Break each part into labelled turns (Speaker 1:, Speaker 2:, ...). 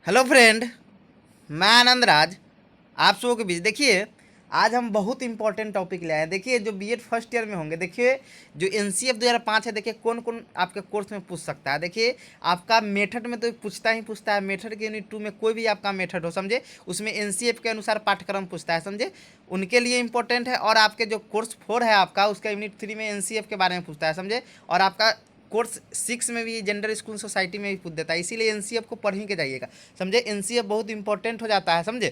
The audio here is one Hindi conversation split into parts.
Speaker 1: हेलो फ्रेंड, मैं आनंद राज। आप सबों के बीच देखिए, आज हम बहुत इंपॉर्टेंट टॉपिक ले आए हैं। देखिए, जो बीएड फर्स्ट ईयर में होंगे, देखिए जो एनसीएफ 2005 है, देखिए कौन कौन आपके कोर्स में पूछ सकता है। देखिए, आपका मेथड में तो पूछता ही पूछता है। मेथड के यूनिट 2 में कोई भी आपका मेथड हो, समझे, उसमें एनसीएफ के अनुसार पाठ्यक्रम पूछता है, समझे, उनके लिए इंपॉर्टेंट है। और आपके जो कोर्स 4 है आपका, उसका यूनिट 3 में एनसीएफ के बारे में पूछता है, समझे। और आपका कोर्स 6 में भी जेंडर स्कूल सोसाइटी में भी पूछ देता है, इसीलिए एनसीएफ को पढ़ ही के जाइएगा, समझे। एनसीएफ बहुत इंपॉर्टेंट हो जाता है, समझे।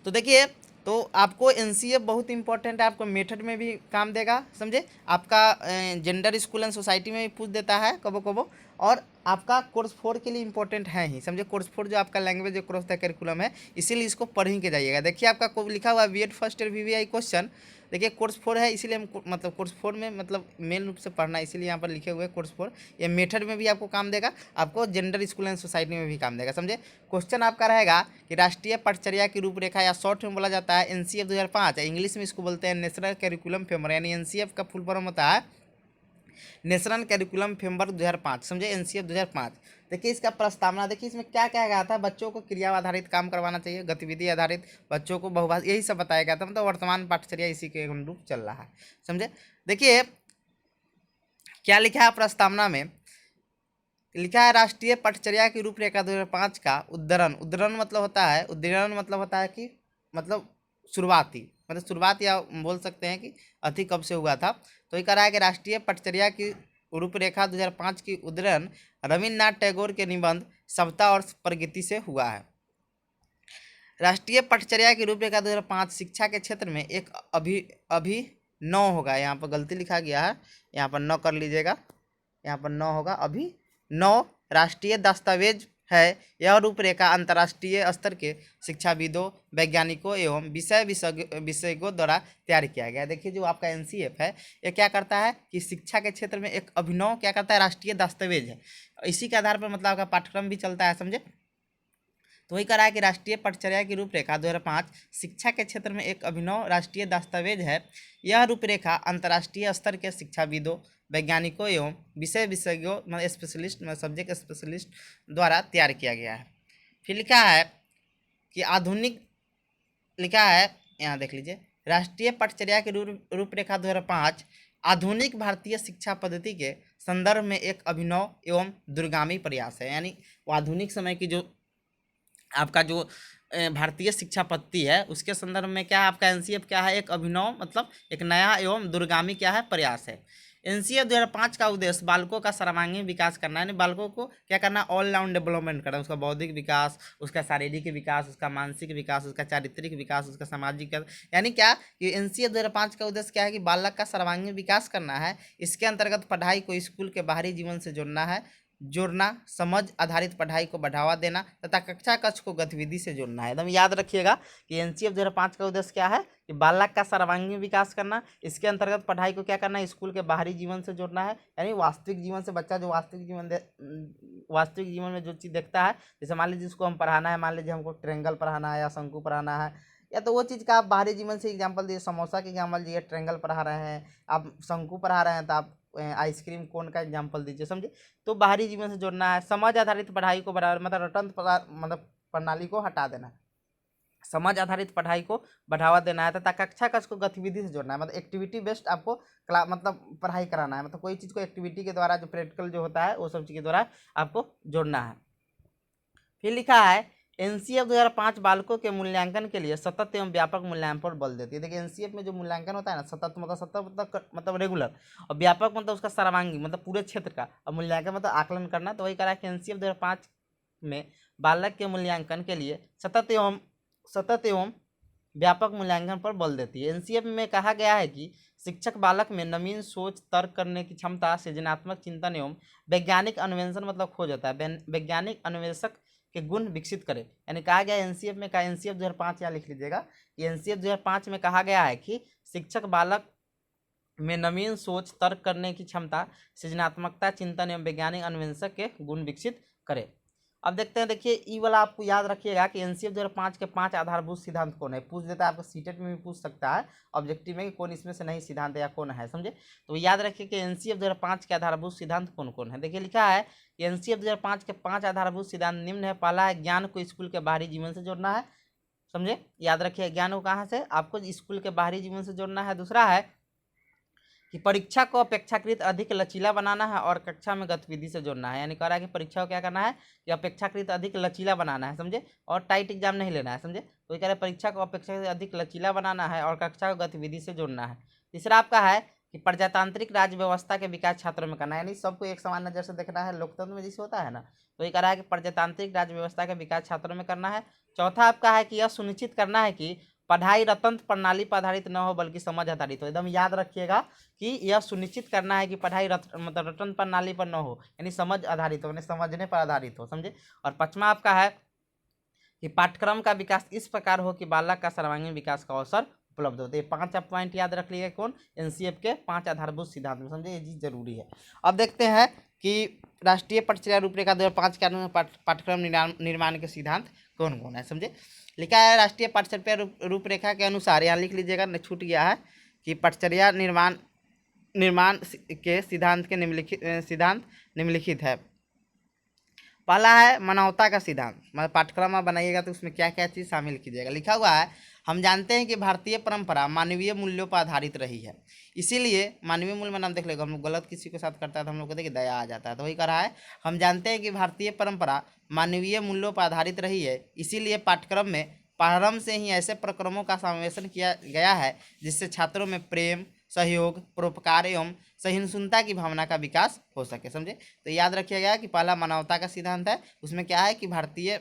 Speaker 1: तो देखिए, तो आपको एनसीएफ बहुत इंपॉर्टेंट है, आपको मेथड में भी काम देगा, समझे। आपका जेंडर स्कूल एंड सोसाइटी में भी पूछ देता है कबो कबो। और आपका कोर्स 4 के लिए इंपॉर्टेंट है ही, समझे। कोर्स 4 जो आपका लैंग्वेज क्रॉस द करिकुलम है, इसीलिए इसको पढ़ ही के जाइएगा। देखिए, आपका लिखा हुआ है BEd first year VVI question. देखिए, कोर्स 4 है, इसीलिए हम मतलब कोर्स 4 में मतलब मेन रूप से पढ़ना है, इसीलिए यहाँ पर लिखे हुए कोर्स 4। ये मेथड में भी आपको काम देगा, आपको जेंडर स्कूल एंड सोसाइटी में भी काम देगा, समझे। क्वेश्चन आपका रहेगा कि राष्ट्रीय पटचर्या की रूपरेखा, या शॉर्ट में बोला जाता है एनसीएफ 2005, इंग्लिश में इसको बोलते हैं नेशनल करिकुलम फ्रेमवर्क, यानी एनसीएफ का फुल फॉर्म होता है नेशनल करिकुलम फ्रेमवर्क 2005, समझे, एनसीएफ 2005। देखिए, इसका प्रस्तावना देखिए, इसमें क्या क्या गया था। बच्चों को क्रिया आधारित काम करवाना चाहिए, गतिविधि आधारित, बच्चों को बहुभाषा, यही सब बताया गया था। मतलब वर्तमान पाठचर्या इसी के अनुरूप चल रहा है, समझे। देखिए, क्या लिखा है प्रस्तावना में। लिखा है राष्ट्रीय पटचर्या की रूपरेखा 2005 का उद्धरण। उद्धरण मतलब होता है, उद्धरण मतलब होता है कि मतलब शुरुआती, मतलब शुरुआत, या बोल सकते हैं कि अति कब से हुआ था। तो ये कह रहा है कि राष्ट्रीय पटचर्या की रूपरेखा 2005 की उद्धरण रविन्द्रनाथ टैगोर के निबंध सभ्यता और प्रगति से हुआ है। राष्ट्रीय पटचर्या की रूपरेखा 2005 शिक्षा के क्षेत्र में एक अभिनव होगा। यहाँ पर गलती लिखा गया है, यहाँ पर नौ कर लीजिएगा, यहाँ पर नौ होगा, अभी नौ राष्ट्रीय दस्तावेज है। यह रूपरेखा अंतर्राष्ट्रीय स्तर के शिक्षाविदों, वैज्ञानिकों एवं विशेषज्ञों द्वारा तैयार किया गया है। देखिए, जो आपका एनसीएफ है, ये क्या करता है कि शिक्षा के क्षेत्र में एक अभिनव क्या करता है, राष्ट्रीय दस्तावेज है। इसी के आधार पर मतलब आपका पाठ्यक्रम भी चलता है, समझे। तो वही करा है कि राष्ट्रीय पटचर्या की रूपरेखा 2005 शिक्षा के क्षेत्र में एक अभिनव राष्ट्रीय दस्तावेज है। यह रूपरेखा अंतर्राष्ट्रीय स्तर के शिक्षाविदों, वैज्ञानिकों एवं विशेषज्ञों, मतलब स्पेशलिस्ट, सब्जेक्ट स्पेशलिस्ट द्वारा तैयार किया गया है। फिर लिखा है कि आधुनिक, लिखा है, यहाँ देख लीजिए, राष्ट्रीय पटचर्या की रूपरेखा 2005 आधुनिक भारतीय शिक्षा पद्धति के संदर्भ में एक अभिनव एवं दूरगामी प्रयास है। यानी वो आधुनिक समय की जो आपका जो भारतीय शिक्षा पद्धति है, उसके संदर्भ में क्या है, आपका एनसीएफ क्या है, एक अभिनव, मतलब एक नया एवं दूरगामी क्या है, प्रयास है। एनसीएफ 2005 का उद्देश्य बालकों का सर्वांगीण विकास करना है, यानी बालकों को क्या करना, ऑल राउंड डेवलपमेंट करना, उसका बौद्धिक विकास, उसका शारीरिक विकास, उसका मानसिक विकास, उसका चारित्रिक विकास, उसका सामाजिक, यानी क्या कि एनसीएफ 2005 का उद्देश्य क्या है कि बालक का सर्वांगीण विकास करना है। इसके अंतर्गत पढ़ाई को स्कूल के बाहरी जीवन से जोड़ना, समझ आधारित पढ़ाई को बढ़ावा देना तथा कक्षा कक्ष को गतिविधि से जोड़ना है। एकदम याद रखिएगा कि एनसीएफ 2005 का उद्देश्य क्या है कि बालक का सर्वांगीण विकास करना, इसके अंतर्गत पढ़ाई को क्या करना है, स्कूल के बाहरी जीवन से जोड़ना है। यानी वास्तविक जीवन से बच्चा जो वास्तविक जीवन में जो चीज़ देखता है, जैसे मान लीजिए जिसको हम पढ़ाना है, मान लीजिए हमको ट्रेंगल पढ़ाना है या शंकु पढ़ाना है, या तो वो चीज़ का आप बाहरी जीवन से एग्जाम्पल दिए, समोसा के एग्जाम्पल दिए, ट्रेंगल पढ़ा रहे हैं, आप शंकु पढ़ा रहे हैं तो आप आइसक्रीम कोन का एग्जाम्पल दीजिए, समझे। तो बाहरी जीवन से जोड़ना है। समझ आधारित पढ़ाई को बढ़ावा, मतलब रटंत मतलब प्रणाली को हटा देना है। समझ आधारित पढ़ाई को बढ़ावा देना है तथा कक्षा कक्ष को गतिविधि से जोड़ना है, मतलब एक्टिविटी बेस्ड आपको मतलब पढ़ाई कराना है, मतलब कोई चीज़ को एक्टिविटी के द्वारा, जो प्रैक्टिकल जो होता है वो सब चीज़ के द्वारा आपको जोड़ना है। फिर लिखा है एनसीएफ 2005 बालकों के मूल्यांकन के लिए सतत एवं व्यापक मूल्यांकन पर बल देती है। देखिए, एनसीएफ में जो मूल्यांकन होता है ना, सतत मतलब रेगुलर, और व्यापक मतलब उसका सर्वांगी, मतलब पूरे क्षेत्र का, और मूल्यांकन मतलब आकलन करना। तो वही करा कि एनसीएफ 2005 में बालक के मूल्यांकन के लिए सतत एवं व्यापक मूल्यांकन पर बल देती है। एनसीएफ में कहा गया है कि शिक्षक बालक में नवीन सोच, तर्क करने की क्षमता, सृजनात्मक चिंतन एवं वैज्ञानिक अन्वेषण, मतलब खोज होता है, वैज्ञानिक अन्वेषक के गुण विकसित करे। यानी कहा गया एनसीएफ में, कहा एनसीएफ 2005, यहाँ लिख लीजिएगा कि एनसीएफ 2005 में कहा गया है कि शिक्षक बालक में नवीन सोच, तर्क करने की क्षमता, सृजनात्मकता, चिंतन एवं वैज्ञानिक अन्वेषक के गुण विकसित करे। अब देखते हैं, देखिए ई वाला आपको याद रखिएगा कि एनसीएफ 2005 के 5 आधारभूत सिद्धांत कौन है, पूछ देता है आपको, सीटेट में भी पूछ सकता है ऑब्जेक्टिव में कि कौन इसमें से नहीं सिद्धांत या कौन है, समझे। तो याद रखिए कि एनसीएफ 2005 के आधारभूत सिद्धांत कौन कौन है। देखिए लिखा है कि एनसीएफ 2005 के 5 आधारभूत सिद्धांत निम्न है। पहला है ज्ञान को स्कूल के बाहरी जीवन से जोड़ना है, समझे, याद रखिए ज्ञान को कहाँ से, आपको स्कूल के बाहरी जीवन से जोड़ना है। दूसरा है कि परीक्षा को अपेक्षाकृत अधिक लचीला बनाना है और कक्षा में गतिविधि से जोड़ना है, यानी कह रहा है कि परीक्षा को क्या करना है कि अपेक्षाकृत अधिक लचीला बनाना है, समझे, और टाइट एग्जाम नहीं लेना है, समझे। तो ये कह रहे हैं परीक्षा को अपेक्षाकृत अधिक लचीला बनाना है और कक्षा को गतिविधि से जोड़ना है। तीसरा आपका है कि प्रजातांत्रिक राज्य व्यवस्था के विकास छात्रों में करना है, यानी सबको एक समान नजर से देखना है, लोकतंत्र में जैसे होता है ना, तो ये कह रहा है कि प्रजातांत्रिक राज्य व्यवस्था के विकास छात्रों में करना है। चौथा आपका है कि यह सुनिश्चित करना है कि पढ़ाई रतंत्र प्रणाली पर आधारित न हो बल्कि समझ आधारित हो। एकदम याद रखिएगा कि यह सुनिश्चित करना है कि पढ़ाई मतलब रटन प्रणाली पर न हो, यानी समझ आधारित हो, यानी समझने पर आधारित हो, समझे। और पांचवा आपका है कि पाठ्यक्रम का विकास इस प्रकार हो कि बालक का सर्वांगीण विकास का अवसर उपलब्ध होते हैं। 5 आप पॉइंट याद रख लीजिएगा, कौन, एनसीएफ के 5 आधारभूत सिद्धांत में, समझे, ये चीज जरूरी है। अब देखते हैं कि राष्ट्रीय पटचर्या रूपरेखा 2005 के अनुसार पाठ्यक्रम निर्माण के सिद्धांत कौन कौन है, समझे। लिखा है राष्ट्रीय पटचर्या रूपरेखा के अनुसार, यहाँ लिख लीजिएगा, न छूट गया है, कि पटचर्या निर्माण के सिद्धांत के निम्नलिखित है। पहला है मानवता का सिद्धांत, मतलब पाठ्यक्रम में बनाइएगा तो उसमें क्या क्या चीज़ शामिल कीजिएगा। लिखा हुआ है, हम जानते हैं कि भारतीय परंपरा मानवीय मूल्यों पर आधारित रही है, इसीलिए मानवीय मूल्य में नाम देख लेगा, हम लोग गलत किसी के साथ करता है तो हम लोग कहते हैं कि दया आ जाता है, तो वही कह रहा है, हम जानते हैं कि भारतीय परंपरा मानवीय मूल्यों पर आधारित रही है, इसीलिए पाठ्यक्रम में प्रारंभ से ही ऐसे प्रक्रमों का समावेशन किया गया है जिससे छात्रों में प्रेम, सहयोग, परोपकार एवं सहिष्णुता की भावना का विकास हो सके, समझे। तो याद रखिएगा कि पहला मानवता का सिद्धांत है, उसमें क्या है कि भारतीय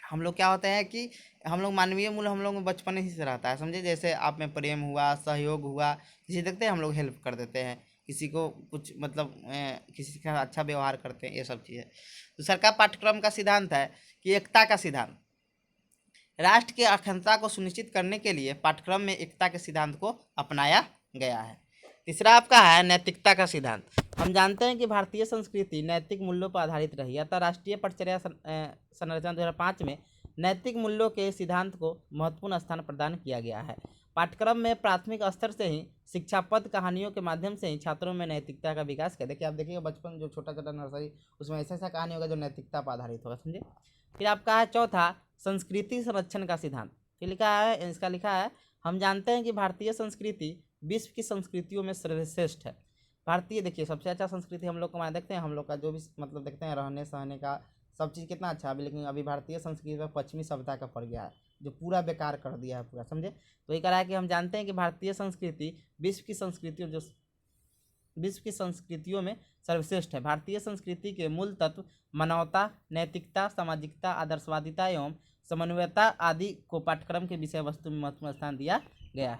Speaker 1: हम लोग क्या होते हैं कि हम लोग मानवीय मूल्य हम लोग में बचपन ही से रहता है, समझे। जैसे आप में प्रेम हुआ, सहयोग हुआ, किसी देखते हैं हम लोग हेल्प कर देते हैं, किसी को कुछ मतलब किसी का अच्छा व्यवहार करते हैं, ये सब चीज़ें। दूसरा का पाठ्यक्रम का सिद्धांत है कि एकता का सिद्धांत, राष्ट्र की अखंडता को सुनिश्चित करने के लिए पाठ्यक्रम में एकता के सिद्धांत को अपनाया गया है। तीसरा आपका है नैतिकता का सिद्धांत, हम जानते हैं कि भारतीय संस्कृति नैतिक मूल्यों पर आधारित रही है, अतः राष्ट्रीय पटचर्या संरचना 2005 में नैतिक मूल्यों के सिद्धांत को महत्वपूर्ण स्थान प्रदान किया गया है। पाठ्यक्रम में प्राथमिक स्तर से ही शिक्षापद कहानियों के माध्यम से ही छात्रों में नैतिकता का विकास कर, देखिए आप देखिएगा बचपन जो छोटा छोटा नर्सरी, उसमें ऐसा ऐसा कहानी होगा जो नैतिकता पर आधारित होगा, समझे। फिर आपका है चौथा संस्कृति संरक्षण का सिद्धांत, फिर लिखा है, इसका लिखा है, हम जानते हैं कि भारतीय संस्कृति विश्व की संस्कृतियों में सर्वश्रेष्ठ है। भारतीय देखिए सबसे अच्छा संस्कृति हम लोग को माने देखते हैं, हम लोग का जो भी मतलब देखते हैं रहने सहने का सब चीज़ कितना अच्छा है, लेकिन अभी भारतीय संस्कृति में पश्चिमी सभ्यता का पड़ गया है जो पूरा बेकार कर दिया है पूरा, समझे। तो ये कह रहा है कि हम जानते हैं कि भारतीय संस्कृति विश्व की संस्कृतियों में सर्वश्रेष्ठ है। भारतीय संस्कृति के मूल तत्व मानवता, नैतिकता, सामाजिकता, आदर्शवादिता एवं समन्वयता आदि को पाठ्यक्रम के विषय वस्तु में महत्वपूर्ण स्थान दिया गया है।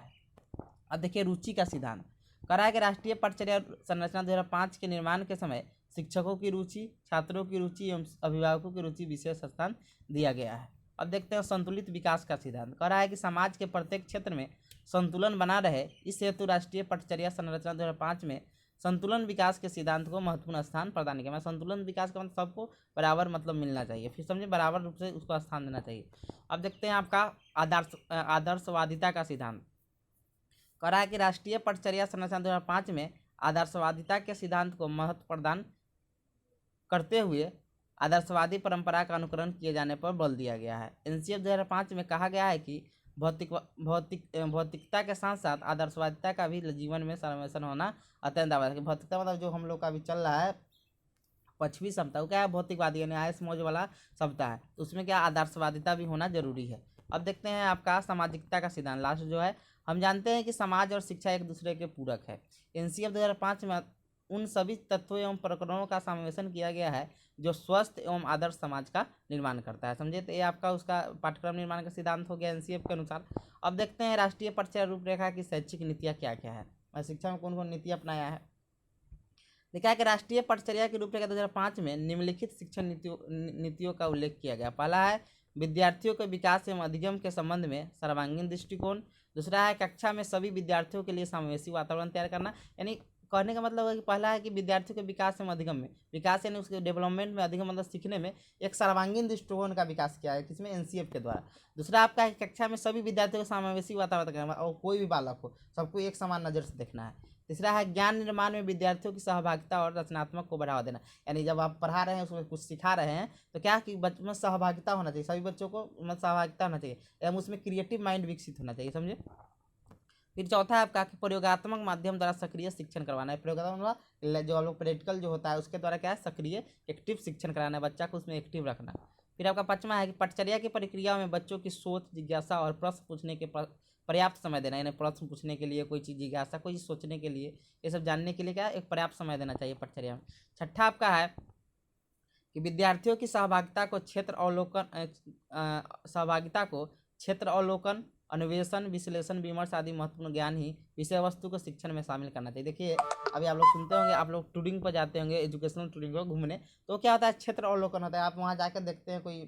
Speaker 1: अब देखिए रुचि का सिद्धांत, कह रहा है कि राष्ट्रीय पटचर्या संरचना 2005 के निर्माण के समय शिक्षकों की रुचि, छात्रों की रुचि एवं अभिभावकों की रुचि विशेष स्थान दिया गया है। अब देखते हैं संतुलित विकास का सिद्धांत, कह रहा है कि समाज के प्रत्येक क्षेत्र में संतुलन बना रहे, इस हेतु राष्ट्रीय पटचर्या संरचना 2005 में संतुलन विकास के सिद्धांत को महत्वपूर्ण स्थान प्रदान किया। मैं संतुलन विकास का मतलब सबको बराबर मतलब मिलना चाहिए, फिर समझे बराबर रूप से उसको स्थान देना चाहिए। अब देखते हैं आपका आदर्शवादिता का सिद्धांत, कह रहा है कि राष्ट्रीय पटचर्या संरचना 2005 में आदर्शवादिता के सिद्धांत को महत्व प्रदान करते हुए आदर्शवादी परंपरा का अनुकरण किए जाने पर बल दिया गया है। एनसीएफ 2005 में कहा गया है कि भौतिकता के साथ साथ आदर्शवादिता का भी जीवन में समावेशन होना अत्यंत आवश्यक है। भौतिकता मतलब जो हम लोग का अभी चल रहा है पश्चिमी सभ्यता, वो क्या है भौतिकवादी यानी आयस मौज वाला सभ्यता है, तो उसमें क्या आदर्शवादिता भी होना जरूरी है। अब देखते हैं आपका सामाजिकता का सिद्धांत, लास्ट जो है, हम जानते हैं कि समाज और शिक्षा एक दूसरे के पूरक है। एनसीएफ 2005 में उन सभी तत्वों एवं प्रकरणों का समावेशन किया गया है जो स्वस्थ एवं आदर्श समाज का निर्माण करता है, समझे। तो ये आपका उसका पाठ्यक्रम निर्माण का सिद्धांत हो गया एनसीएफ के अनुसार। अब देखते हैं राष्ट्रीय पटचर्या रूपरेखा की शैक्षिक नीतियाँ क्या क्या है, शिक्षा में कौन कौन नीति अपनाया है। लिखा है कि राष्ट्रीय पटचर्या के रूपरेखा 2005 में निम्नलिखित शिक्षण नीतियों का उल्लेख किया गया। पहला है विद्यार्थियों के विकास एवं अधिगम के संबंध में सर्वांगीण दृष्टिकोण। दूसरा है कक्षा में सभी विद्यार्थियों के लिए समावेशी वातावरण तैयार करना, यानी कहने का मतलब है कि पहला है कि विद्यार्थियों के विकास में अधिगम में विकास यानी उसके डेवलपमेंट में अधिगम मतलब सीखने में एक सर्वांगीण दृष्टिकोण का विकास किया है किसमें एनसीएफ के द्वारा। दूसरा आपका है कक्षा में सभी विद्यार्थियों को समावेशी वातावरण करना और कोई भी बालक हो सबको एक समान नज़र से देखना है। तीसरा है ज्ञान निर्माण में विद्यार्थियों की सहभागिता और रचनात्मक को बढ़ावा देना, यानी जब आप पढ़ा रहे हैं उसमें कुछ सिखा रहे हैं तो क्या कि बच्चों में सहभागिता होना चाहिए, सभी बच्चों को मतलब सहभागिता होना चाहिए एवं उसमें क्रिएटिव माइंड विकसित होना चाहिए, समझे। फिर चौथा है आपका कि प्रयोगात्मक माध्यम द्वारा सक्रिय शिक्षण करवाना है। प्रयोगात्मक मतलब जो हम लोग प्रैक्टिकल जो होता है उसके द्वारा क्या है सक्रिय एक्टिव शिक्षण कराना है, बच्चा को उसमें एक्टिव रखना। फिर आपका पांचवा है कि पठचर्या की प्रक्रिया में बच्चों की सोच जिज्ञासा और प्रश्न पूछने के पर्याप्त समय देना, यानी प्रश्न पूछने के लिए कोई चीज़ जिज्ञासा कोई चीज़ सोचने के लिए ये सब जानने के लिए क्या एक पर्याप्त समय देना चाहिए पठचर्या में। छठा आपका है कि विद्यार्थियों की सहभागिता को क्षेत्र अवलोकन अन्वेषण विश्लेषण विमर्श आदि महत्वपूर्ण ज्ञान ही विषय वस्तु को शिक्षण में शामिल करना चाहिए। देखिए अभी आप लोग सुनते होंगे, आप लोग टूरिंग पर जाते होंगे एजुकेशनल टूरिंग पर घूमने, तो क्या होता है क्षेत्र अवलोकन होता है। आप वहाँ जाकर देखते हैं कोई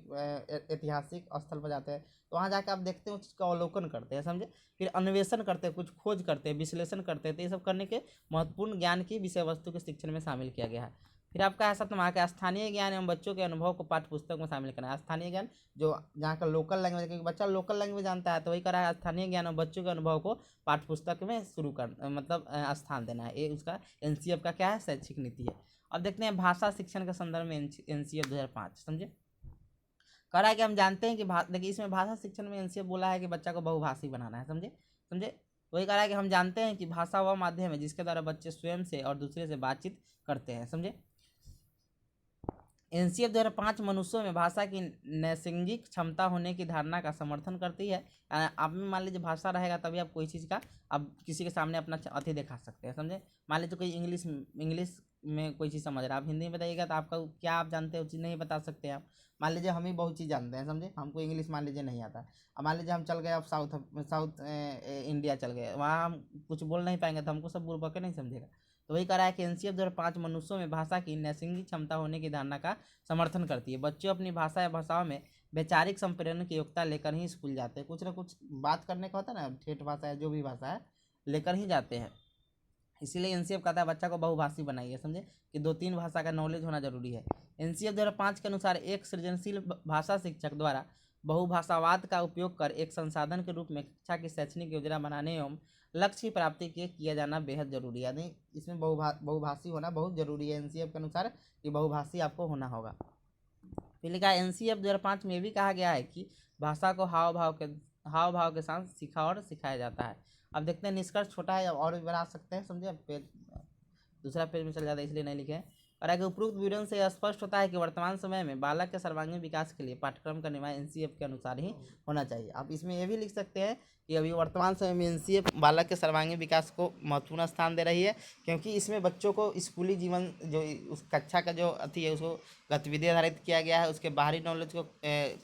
Speaker 1: ऐतिहासिक स्थल पर जाते हैं तो वहाँ जाकर आप देखते हैं उस चीज़ का अवलोकन करते हैं, समझे। फिर अन्वेषण करते हैं, कुछ खोज करते हैं, विश्लेषण करते हैं, तो ये सब करने के महत्वपूर्ण ज्ञान की विषय वस्तु के शिक्षण में शामिल किया गया है। फिर आपका है सप्तम का स्थानीय ज्ञान एवं बच्चों के अनुभव को पाठ्य पुस्तक में शामिल करना है। स्थानीय ज्ञान जो जहाँ का लोकल लैंग्वेज, क्योंकि बच्चा लोकल लैंग्वेज जानता है तो वही करा है स्थानीय ज्ञान और बच्चों के अनुभव को पाठ्य पुस्तक में शुरू कर मतलब स्थान देना है। ये उसका एनसीएफ का क्या है शैक्षिक नीति है। अब देखते हैं भाषा शिक्षण के संदर्भ में एनसीएफ 2005, समझे। कह रहा है कि हम जानते हैं कि देखिए इसमें भाषा शिक्षण में एनसीएफ बोला है कि बच्चा को बहुभाषी बनाना है, समझे समझे। वही कह रहा है कि हम जानते हैं कि भाषा वह माध्यम है जिसके द्वारा बच्चे स्वयं से और दूसरे से बातचीत करते हैं, समझे। एनसीएफ 2005 मनुष्यों में भाषा की नैसर्गिक क्षमता होने की धारणा का समर्थन करती है। आप में मान लीजिए भाषा रहेगा तभी आप कोई चीज़ का आप किसी के सामने अपना अति दिखा सकते हैं, समझे। मान लीजिए कोई इंग्लिश में कोई चीज़ समझ रहा है, आप हिंदी में बताइएगा तो आपका क्या आप जानते हो चीज़ नहीं बता सकते आप। मान लीजिए हम ही बहुत चीज़ जानते हैं, समझे, हमको इंग्लिश मान लीजिए नहीं आता। अब मान लीजिए हम चल गए अब साउथ इंडिया चल गए, वहाँ हम कुछ बोल नहीं पाएंगे तो हमको सब बुड़बक के नहीं समझेगा। तो वही कह रहा है कि एनसीएफ 2005 मनुष्यों में भाषा की नैसर्गिक क्षमता होने की धारणा का समर्थन करती है। बच्चों अपनी भाषा या भाषाओं में वैचारिक संप्रेरण की योग्यता लेकर ही स्कूल जाते हैं। कुछ ना कुछ बात करने का होता है ना, ठेठ भाषा है जो भी भाषा है लेकर ही जाते हैं। इसीलिए एनसीएफ कहता है बच्चा को बहुभाषी बनाइए, समझे कि 2-3 भाषा का नॉलेज होना जरूरी है। एनसीएफ 2005 के अनुसार एक सृजनशील भाषा शिक्षक द्वारा बहुभाषावाद का उपयोग कर एक संसाधन के रूप में कक्षा की शैक्षणिक योजना बनाने एवं लक्ष्य की प्राप्ति के किया जाना बेहद जरूरी है। यानी इसमें बहुभाषी होना बहुत जरूरी है एनसीएफ के अनुसार कि बहुभाषी आपको होना होगा। फिर लिखा एनसीएफ 2005 में भी कहा गया है कि भाषा को हाव भाव के साथ सीखा और सिखाया जाता है। अब देखते हैं निष्कर्ष छोटा है और भी बना सकते हैं, समझे। पेज दूसरा पेज में चल जाता है इसलिए नहीं लिखे हैं। और आगे उपरोक्त विवरण से स्पष्ट होता है कि वर्तमान समय में बालक के सर्वांगीण विकास के लिए पाठ्यक्रम का निर्माण एनसीएफ के अनुसार ही होना चाहिए। आप इसमें ये भी लिख सकते हैं कि अभी वर्तमान समय में एनसीएफ बालक के सर्वांगीण विकास को महत्वपूर्ण स्थान दे रही है, क्योंकि इसमें बच्चों को स्कूली जीवन जो उस कक्षा का जो अति है उसको गतिविधि आधारित किया गया है, उसके बाहरी नॉलेज को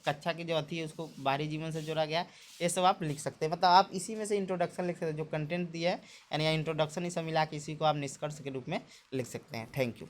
Speaker 1: कक्षा की जो अति है उसको बाहरी जीवन से जोड़ा गया है। ये सब आप लिख सकते हैं, मतलब आप इसी में से इंट्रोडक्शन लिख सकते हैं, जो कंटेंट दिया है यानी इंट्रोडक्शन ही सब मिला के इसी को आप निष्कर्ष के रूप में लिख सकते हैं। Thank you.